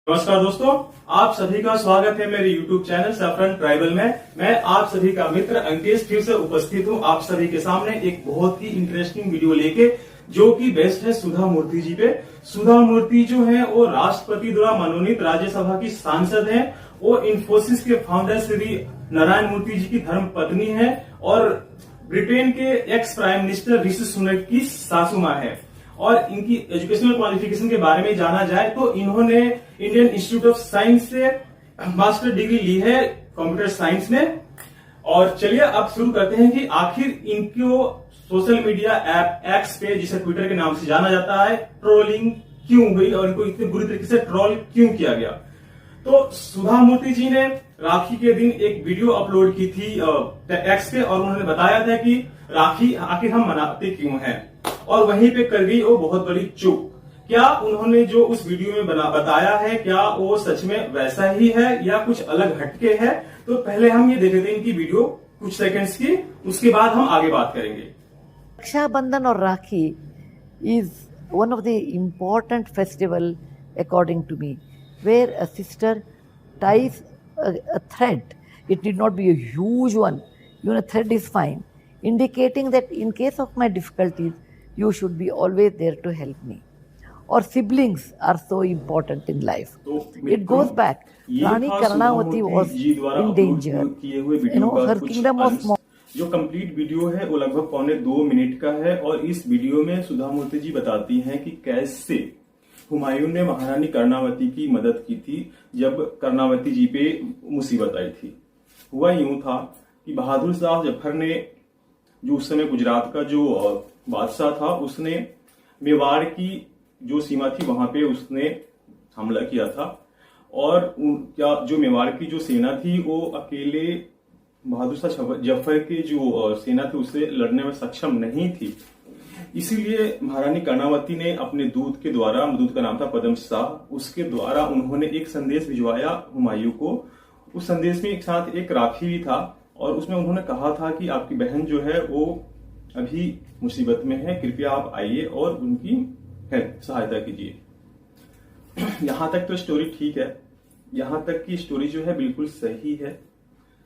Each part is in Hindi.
नमस्कार दोस्तों, आप सभी का स्वागत है मेरे YouTube चैनल सैफरन ट्राइबल में। मैं आप सभी का मित्र अंकेश फिर से उपस्थित हूं आप सभी के सामने एक बहुत ही इंटरेस्टिंग वीडियो लेके, जो कि बेस्ट है सुधा मूर्ति जी पे। सुधा मूर्ति जो है वो राष्ट्रपति द्वारा मनोनीत राज्यसभा की सांसद हैं। वो इन्फोसिस के फाउंडर श्री नारायण मूर्ति जी की धर्म पत्नी है और ब्रिटेन के ex prime minister Rishi Sunak की सासू मां है। और इनकी एजुकेशनल क्वालिफिकेशन के बारे में जाना जाए तो इन्होंने इंडियन इंस्टीट्यूट ऑफ साइंस से मास्टर डिग्री ली है कंप्यूटर साइंस में। और चलिए अब शुरू करते हैं कि आखिर इनको सोशल मीडिया ऐप एक्स पे, जिसे ट्विटर के नाम से जाना जाता है, ट्रोलिंग क्यों हुई और इनको इतने बुरी तरीके से ट्रोल क्यों किया गया। तो सुधा मूर्ति जी ने राखी के दिन एक वीडियो अपलोड की थी एक्स पे और उन्होंने बताया था कि राखी आखिर हम मनाते क्यों हैं, और वहीं पे कर गई वो बहुत बड़ी चूक। क्या उन्होंने जो उस वीडियो में बताया है, क्या वो सच में वैसा ही है या कुछ अलग हटके है? तो पहले हम ये देख लेते हैं इनकी वीडियो कुछ सेकंड्स की, उसके बाद हम आगे बात करेंगे। रक्षाबंधन और राखी is one of the important festival according to me, where a sister ties a thread. It need not be a huge one, even a thread is fine, indicating that in case of my difficulties you should be always there to help me. Or siblings are so important in life. It goes back. Rani Karnavati was in danger. Her kingdom was small. जो कंप्लीट वीडियो है वो लगभग 1.25 मिनट का है और इस वीडियो में सुधा मूर्ति जी बताती हैं कि कैसे हुमायूं ने महारानी कर्णावती की मदद की थी जब कर्णावती जी पे मुसीबत आई थी। हुआ यूं था कि बहादुर शाह जफर ने, जो उस समय गुजरात का जो बादशाह था, उसने मेवाड़ की जो सीमा थी वहां पे उसने हमला किया था। और क्या जो मेवाड़ की जो सेना थी वो अकेले बहादुर शाह जफर की जो सेना थी उससे लड़ने में सक्षम नहीं थी। इसीलिए महारानी कर्णावती ने अपने दूत के द्वारा, दूत का नाम था पद्म शाह, उसके द्वारा उन्होंने एक संदेश भिजवाया हुमायूं को। उस संदेश में एक साथ एक राखी भी था और उसमें उन्होंने कहा था कि आपकी बहन जो है वो अभी मुसीबत में है, कृपया आप आइए और उनकी सहायता कीजिए। यहां तक तो स्टोरी ठीक है, यहां तक की स्टोरी जो है बिल्कुल सही है।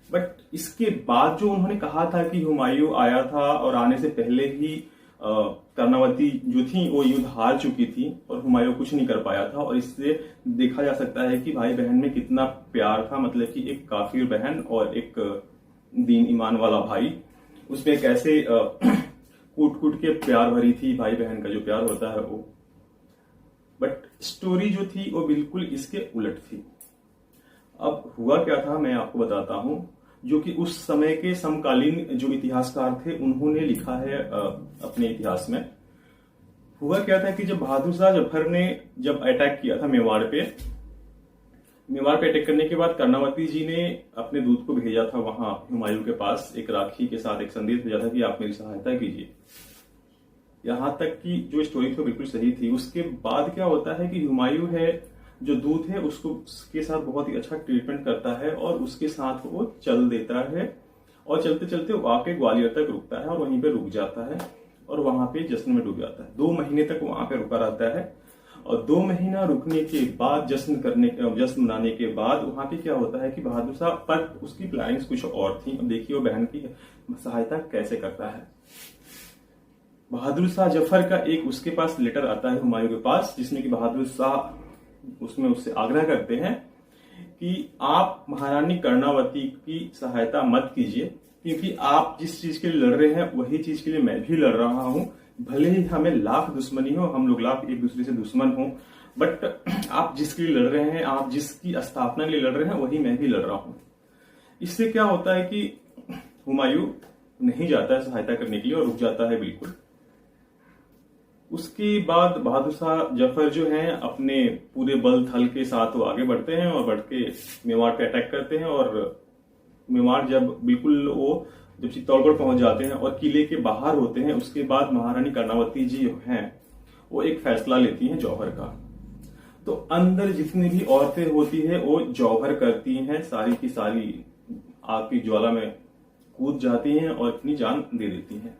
बट इसके बाद जो उन्होंने कहा था कि हुमायूं आया था और आने से पहले ही कर्णावती जो थी वो युद्ध हार चुकी थी और हुमायूं कुछ नहीं कर पाया था, और इससे देखा जा सकता है कि भाई बहन में कितना प्यार था। मतलब कि एक काफिर बहन और एक दीन ईमान वाला भाई, उसमें कैसे कूट कूट के प्यार भरी थी भाई बहन का जो प्यार होता है वो। बट स्टोरी जो थी वो बिल्कुल इसके उलट थी। अब हुआ क्या था मैं आपको बताता हूं, जो कि उस समय के समकालीन जो इतिहासकार थे उन्होंने लिखा है अपने इतिहास में। हुआ क्या था कि जब बहादुर शाह जफर ने जब अटैक किया था मेवाड़ पे अटैक करने के बाद कर्णावती जी ने अपने दूत को भेजा था वहां हुमायूं के पास, एक राखी के साथ एक संदेश भेजा था कि आप मेरी सहायता कीजिए। यहां तक की जो स्टोरी थी बिल्कुल सही थी। उसके बाद क्या होता है कि हुमायूं है जो दूत है उसको उसके साथ बहुत ही अच्छा ट्रीटमेंट करता है और उसके साथ वो चल देता है और चलते चलते वो आके ग्वालियर तक रुकता है और वहीं पे रुक जाता है और वहां पे जश्न में डूब जाता है। 2 महीने तक वहां पे रुका रहता है और 2 महीना रुकने के बाद जश्न मनाने के बाद वहां पे क्या होता है कि बहादुर शाह, पर उसकी प्लानिंग्स कुछ और थी। अब देखिए वो बहन की सहायता कैसे करता है। बहादुर शाह जफर का एक उसके पास लेटर आता है हुमायूं के पास, जिसमें कि बहादुर शाह उसमें उससे आग्रह करते हैं कि आप महारानी कर्णावती की सहायता मत कीजिए, क्योंकि आप जिस चीज के लिए लड़ रहे हैं वही चीज के लिए मैं भी लड़ रहा हूं। भले ही हमें लाख दुश्मनी हो, हम लोग लाख एक दूसरे से दुश्मन हो, बट आप जिसके लिए लड़ रहे हैं, आप जिसकी स्थापना के लिए लड़ रहे हैं वही मैं भी लड़ रहा हूं। इससे क्या होता है कि हुमायूं नहीं जाता है सहायता करने के लिए और रुक जाता है बिल्कुल। उसके बाद बहादुर शाह जफर जो हैं अपने पूरे बल थल के साथ वो आगे बढ़ते हैं और बढ़ के मेवाड़ पे अटैक करते हैं। और मेवाड़ जब बिल्कुल वो जब चित्तौड़गढ़ पहुंच जाते हैं और किले के बाहर होते हैं, उसके बाद महारानी कर्णावती जी हैं वो एक फैसला लेती हैं जौहर का। तो अंदर जितनी भी औरतें होती है वो जौहर करती हैं, सारी की सारी आग की ज्वाला में कूद जाती हैं और अपनी जान दे देती हैं।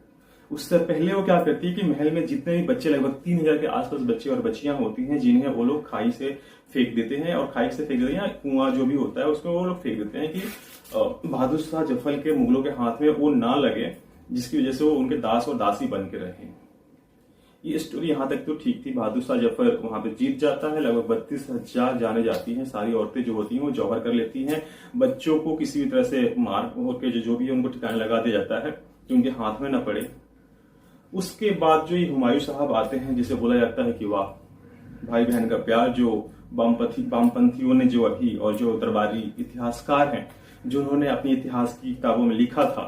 उससे पहले वो क्या करती है कि महल में जितने भी बच्चे, लगभग 3000 के आसपास बच्चे और बच्चियां होती हैं, जिन्हें वो लोग खाई से फेंक देते हैं और खाई से फेंक देते हैं या कुआं जो भी होता है उसमें वो लोग फेंक देते हैं कि बहादुर शाह जफर के मुगलों के हाथ में वो ना लगे, जिसकी वजह से वो उनके दास और दासी बन के रहे। ये स्टोरी यहाँ तक तो ठीक थी। बहादुर शाह जफर वहां पे जीत जाता है, लगभग 32,000 जाने जाती हैं, सारी औरतें जो होती हैं वो जौहर कर लेती हैं, बच्चों को किसी भी तरह से मार होकर जो भी है उनको ठिकाने लगा दिया जाता है कि उनके हाथ में न पड़े। उसके बाद जो ये हुमायूं साहब आते हैं, जिसे बोला जाता है कि वाह भाई बहन का प्यार, जो वामपंथियों ने जो अभी और जो दरबारी इतिहासकार हैं जिन्होंने अपनी इतिहास की किताबों में लिखा था,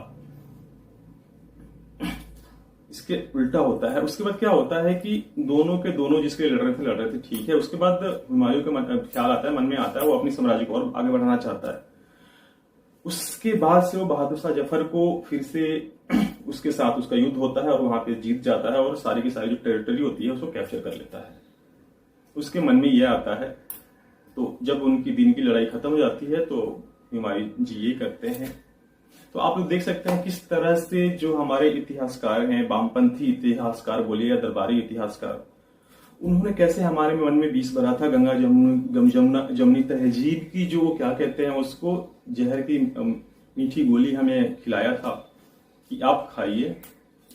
इसके उल्टा होता है। उसके बाद क्या होता है कि दोनों के दोनों जिसके लिए लड़ रहे थे ठीक है। उसके बाद हुमायूं का ख्याल आता है, मन में आता है, वो अपनी साम्राज्य को और आगे बढ़ाना चाहता है। उसके बाद से वो बहादुर शाह जफर को फिर से उसके साथ उसका युद्ध होता है और वहां पे जीत जाता है और सारी की सारी जो टेरिटरी होती है उसको कैप्चर कर लेता है। उसके मन में यह आता है, तो जब उनकी दिन की लड़ाई खत्म हो जाती है तो हुमायूं जी ये करते हैं। तो आप लोग देख सकते हैं किस तरह से जो हमारे इतिहासकार हैं, वामपंथी इतिहासकार बोलिए या दरबारी इतिहासकार, उन्होंने कैसे हमारे मन में बीस भरा था। गंगा जमुनी तहजीब की जो क्या कहते हैं उसको, जहर की मीठी गोली हमें खिलाया था कि आप खाइए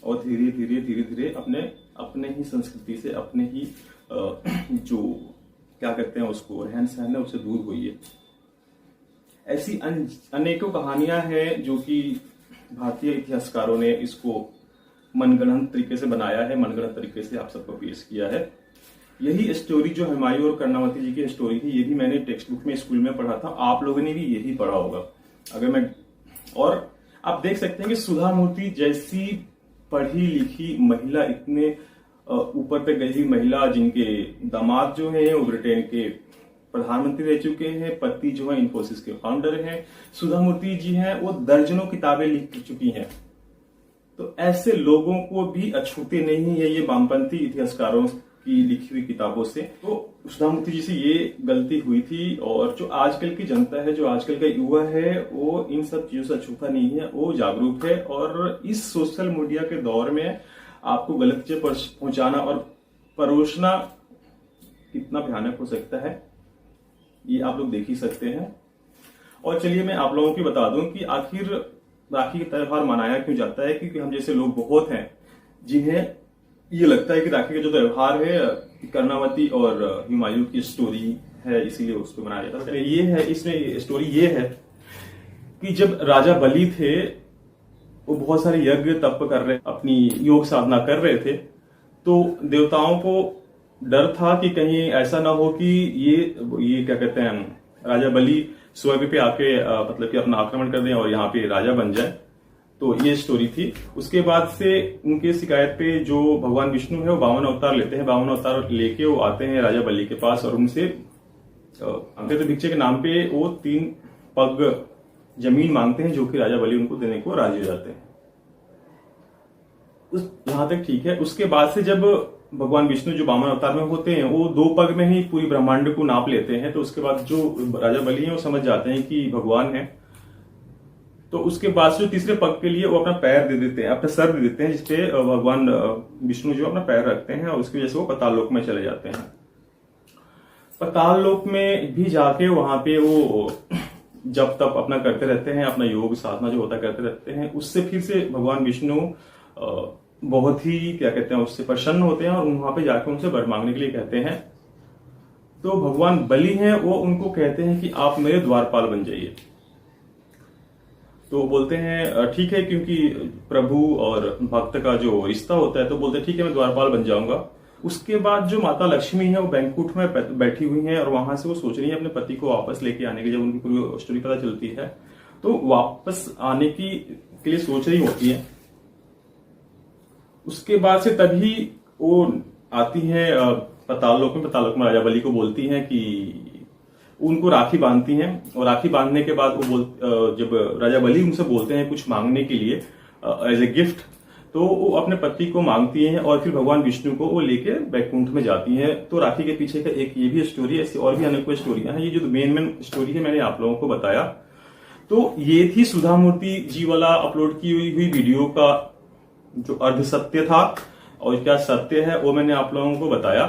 और धीरे धीरे धीरे धीरे अपने ही संस्कृति से, अपने ही जो क्या कहते हैं उसको रहन सहन है उससे दूर होइए। ऐसी अनेकों कहानियां हैं जो कि भारतीय इतिहासकारों ने इसको मनगढ़ंत तरीके से बनाया है, मनगढ़ंत तरीके से आप सबको पेश किया है। यही स्टोरी जो हुमायूं और कर्णावती जी की स्टोरी थी, ये भी मैंने टेक्स्ट बुक में स्कूल में पढ़ा था, आप लोगों ने भी यही पढ़ा होगा अगर मैं। और आप देख सकते हैं कि सुधा मूर्ति जैसी पढ़ी लिखी महिला, इतने ऊपर तक गई हुई महिला, जिनके दामाद जो है वो ब्रिटेन के प्रधानमंत्री रह चुके हैं, पति जो है इन्फोसिस के फाउंडर हैं, सुधा मूर्ति जी हैं, वो दर्जनों किताबें लिख चुकी हैं। तो ऐसे लोगों को भी अछूते नहीं है ये वामपंथी इतिहासकारों की लिखी हुई किताबों से। तो सुधा मूर्ति जी से ये गलती हुई थी। और जो आजकल की जनता है, जो आजकल का युवा है, वो इन सब चीजों से अछूता नहीं है, वो जागरूक है। और इस सोशल मीडिया के दौर में आपको गलत चीज पहुंचाना और परोसना कितना भयानक हो सकता है, ये आप लोग देख ही सकते हैं। और चलिए मैं आप लोगों को बता दूं कि आखिर राखी का त्योहार मनाया क्यों जाता है। क्योंकि हम जैसे लोग बहुत हैं जिन्हें ये लगता है कि राखी का जो त्योहार है कर्णावती और हुमायूं की स्टोरी है, इसीलिए उसको मनाया जाता है। ये है, इसमें स्टोरी ये है कि जब राजा बलि थे वो बहुत सारे यज्ञ तप कर रहे, अपनी योग साधना कर रहे थे, तो देवताओं को डर था कि कहीं ऐसा ना हो कि ये क्या कहते हैं राजा बलि स्वर्ग पे आके मतलब कि अपना आक्रमण कर दें और यहाँ पे राजा बन जाए। तो ये स्टोरी थी। उसके बाद से उनके शिकायत पे जो भगवान विष्णु है वो 52 अवतार लेते हैं। 52 अवतार लेके वो आते हैं राजा बलि के पास और उनसे अंकित भिक्षे के नाम पे वो 3 पग जमीन मांगते हैं, जो कि राजा बलि उनको देने को राजी हो जाते हैं। यहां तक ठीक है। उसके बाद से जब भगवान विष्णु जो 52 अवतार में होते हैं वो 2 पग में ही पूरी ब्रह्मांड को नाप लेते हैं। तो उसके बाद जो राजा बलि हैं वो समझ जाते हैं कि भगवान है। तो उसके बाद से जो तीसरे पग के लिए वो अपना पैर दे देते हैं, अपना सर दे देते हैं, जिसपे भगवान विष्णु जो अपना पैर रखते हैं और उसकी वजह से वो पाताल लोक में चले जाते हैं। पाताल लोक में भी जाके वहां पे वो जब तब अपना करते रहते हैं, अपना योग साधना जो होता करते रहते हैं। उससे फिर से भगवान विष्णु बहुत ही क्या कहते हैं उससे प्रसन्न होते हैं और वहां पे जाके उनसे वर मांगने के लिए कहते हैं। तो भगवान बलि हैं वो उनको कहते हैं कि आप मेरे द्वारपाल बन जाइए। तो बोलते हैं ठीक है, क्योंकि प्रभु और भक्त का जो रिश्ता होता है, तो बोलते हैं ठीक है मैं द्वारपाल बन जाऊंगा। उसके बाद जो माता लक्ष्मी है वो बैंकुट में बैठी हुई हैं और वहां से वो सोच रही है अपने पति को वापस लेके आने की। जब उनकी पूरी स्टोरी पता चलती है तो वापस आने के लिए सोच रही होती है। उसके बाद से तभी वो आती है पाताल लोक में। पाताल लोक में राजा बलि को बोलती हैं कि उनको राखी बांधती हैं और राखी बांधने के बाद वो जब राजा बलि उनसे बोलते हैं कुछ मांगने के लिए एज ए गिफ्ट, तो वो अपने पति को मांगती हैं और फिर भगवान विष्णु को वो लेके बैकुंठ में जाती हैं। तो राखी के पीछे का एक ये भी स्टोरी है, ऐसी और भी अनेकों स्टोरियां हैं। ये जो मेन स्टोरी है मैंने आप लोगों को बताया। तो ये थी सुधा मूर्ति जी वाला अपलोड की हुई वीडियो का जो अर्ध सत्य था और क्या सत्य है वो मैंने आप लोगों को बताया।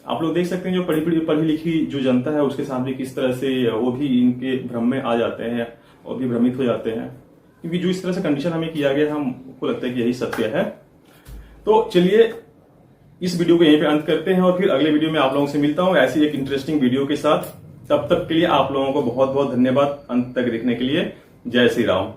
आप लोग देख सकते हैं जो पढ़ी लिखी जो जनता है उसके सामने किस तरह से वो भी इनके भ्रम में आ जाते हैं और भी भ्रमित हो जाते हैं, क्योंकि जो इस तरह से कंडीशन हमें किया गया हमको लगता है कि यही सत्य है। तो चलिए इस वीडियो को यहीं पे अंत करते हैं और फिर अगले वीडियो में आप लोगों से मिलता हूं ऐसी एक इंटरेस्टिंग वीडियो के साथ। तब तक के लिए आप लोगों को बहुत बहुत धन्यवाद अंत तक देखने के लिए। जय श्री राम।